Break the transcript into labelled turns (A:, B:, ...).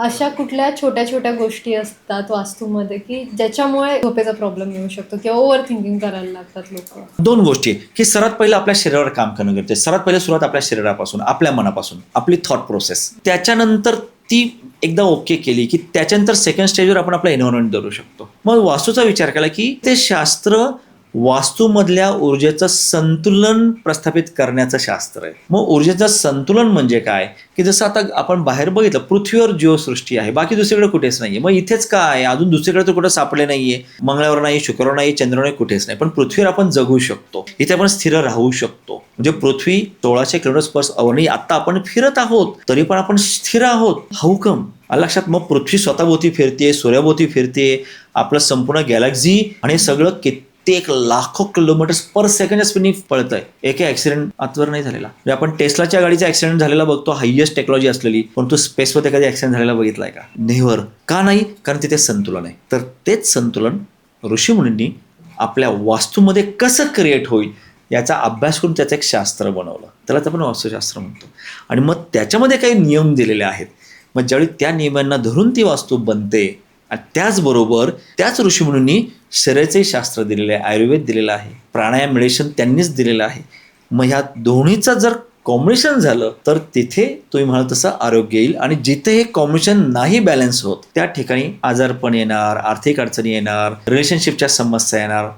A: अशा कुठल्या छोट्या-छोट्या गोष्टी असतात वास्तूमध्ये, की ज्याच्यामुळे झोपेचा प्रॉब्लेम येऊ शकतो किंवा ओव्हर थिंकिंग करायला लागतात लोकं?
B: दोन गोष्टी आहे, की सर्वात पहिलं आपल्या शरीरावर काम करणं गरजेचं आहे. सर्वात पहिलं सुरुवात आपल्या शरीरापासून, आपल्या मनापासून, आपली थॉट प्रोसेस. त्याच्यानंतर ती एकदा ओके केली, की त्याच्यानंतर सेकंड स्टेजवर आपण आपलं एन्व्हायरमेंट धरू शकतो. मग वास्तूचा विचार केला, की ते शास्त्र वास्तूमधल्या ऊर्जेचं संतुलन प्रस्थापित करण्याचं शास्त्र आहे. मग ऊर्जेचं संतुलन म्हणजे काय, की जसं आता आपण बाहेर बघितलं, पृथ्वीवर जीवसृष्टी आहे, बाकी दुसरीकडे कुठेच नाहीये. मग इथेच का आहे, अजून दुसरीकडे तर कुठं सापडले नाहीये. मंगळावर नाही, शुक्रवार नाही, चंद्रावर नाही, कुठेच नाही. पण पृथ्वीवर आपण जगू शकतो, इथे आपण स्थिर राहू शकतो. म्हणजे पृथ्वी 1600 किलोमीटर पर अवनी, आता आपण फिरत आहोत तरी पण आपण स्थिर आहोत. हाऊ कम? लक्षात. मग पृथ्वी स्वतःभोवती फिरते, सूर्याभोवती फिरते, आपलं संपूर्ण गॅलेक्सी आणि हे सगळं कित्येक लाखो किलोमीटर्स पर सेकंडच्या स्पीडने पळतंय. एक ऍक्सिडेंट आजवर नाही झालेला. म्हणजे आपण टेस्लाच्या गाडीचा ऍक्सिडेंट झालेला बघतो, हायएस्ट टेक्नॉलॉजी असलेली, परंतु स्पेसमध्ये कधी ऍक्सिडेंट झालेला बघितलाय का? नेव्हर. का नाही? कारण तिथे संतुलन आहे. तर तेच संतुलन ऋषीमुनींनी आपल्या वास्तूमध्ये कसं क्रिएट होईल याचा अभ्यास करून त्याचं एक शास्त्र बनवलं. त्यालाच आपण वास्तुशास्त्र म्हणतो. आणि मग त्याच्यामध्ये काही नियम दिलेले आहेत. मग ज्यावेळी त्या नियमांना धरून ती वास्तू बनते, आणि त्याचबरोबर त्याच ऋषीमुनींनी शरीराचे शास्त्र दिलेले आहे, आयुर्वेद दिलेलं आहे, प्राणायाम मेडिटेशन त्यांनीच दिलेलं आहे. मग ह्या दोन्हीचं जर कॉम्बिनेशन झालं तर तिथे तुम्ही म्हणाल तसं आरोग्य येईल. आणि जिथे हे कॉम्बिनेशन नाही बॅलन्स होत त्या ठिकाणी आजारपण येणार, आर्थिक अडचणी येणार, रिलेशनशिपच्या समस्या येणार.